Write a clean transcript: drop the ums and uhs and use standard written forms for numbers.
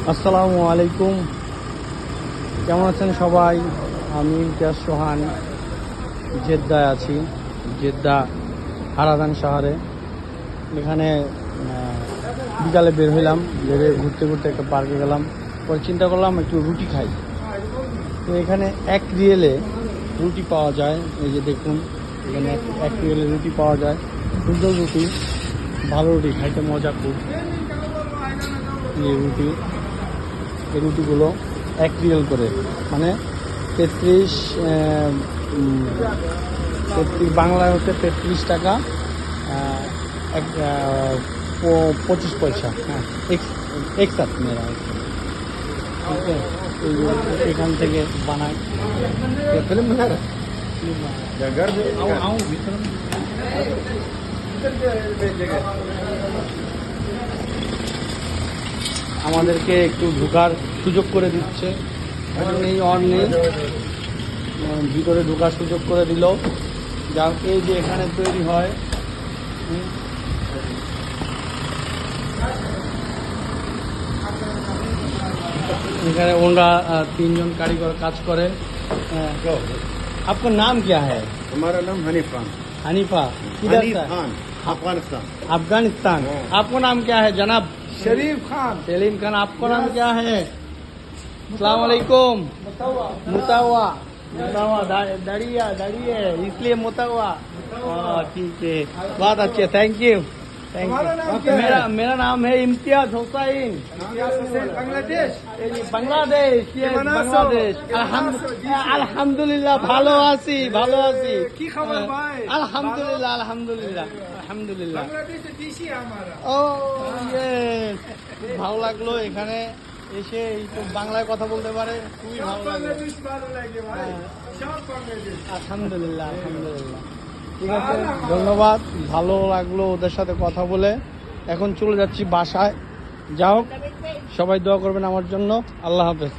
আসসালামু আলাইকুম, কেমন আছেন সবাই? আমি ইমতিয়াজ সোহান জেদ্দায় আছি, জেদ্দা হারাদান শহরে। এখানে বিকালে বের হইলাম, বেরে ঘুরতে ঘুরতে একটা পার্কে গেলাম, পরে চিন্তা করলাম একটু রুটি খাই। তো এখানে 1 রিয়েলে রুটি পাওয়া যায়। এই যে দেখুন, এখানে 1 রিয়েলে রুটি পাওয়া যায়, সুন্দর রুটি, ভালো রুটি, খাইতে মজা খুব। এই রুটি, এই রুটিগুলো 1 রিয়েল করে, মানে 33 বাংলায় হচ্ছে 33 টাকা 25 পয়সা। হ্যাঁ, এক সাথ মেরা, ঠিক আছে। এখান থেকে বানায় ফিল্ম আমাদেরকে একটু ঢোকার সুযোগ করে দিচ্ছে, এই অন নেই, ভিতরে ঢোকার সুযোগ করে দিল। যা এই যে এখানে তৈরি হয়, এখানে ওনারা 3 জন কারিগর কাজ করে। আপনার নাম क्या है? हमारा नाम हनीफ खान। हनीफा, किधर हनीफ से? खान, अफगानिस्तान। अफगानिस्तान। आपको नाम क्या है जनाब? शरीफ खान। सलीम खान। आपको नाम क्या है? अस्सलाम वालेकुम। मुतावा, मुतावा, दाढ़िया दाढ़ी है इसलिए मुतावा। ठीक है, बहुत अच्छे, थैंक यू, थैंक यू। मेरा नाम है इम्तियाज हुसैन, बांग्लादेश। बांग्लादेश। ये बांग्लादेश। আলহামদুলিল্লাহ, ভালো আছি, ভালো আছি। কি খবর ভাই? আলহামদুলিল্লাহ, আলহামদুলিল্লাহ, আলহামদুলিল্লাহ। বাংলাদেশে দিশি আমরা। ও ইয়েস, খুব ভালো লাগলো এখানে এসে। এই তো বাংলায় কথা বলতে পারে, খুবই ভালো লাগলো। বাংলাদেশ ভালো লাগে ভাই। সব বাংলাদেশ। আলহামদুলিল্লাহ, আলহামদুলিল্লাহ। ঠিক আছে, ধন্যবাদ, ভালো লাগলো ওদের সাথে কথা বলে। এখন চলে যাচ্ছি বাসায়। যাও, সবাই দোয়া করবেন আমার জন্য। আল্লাহ হাফেজ।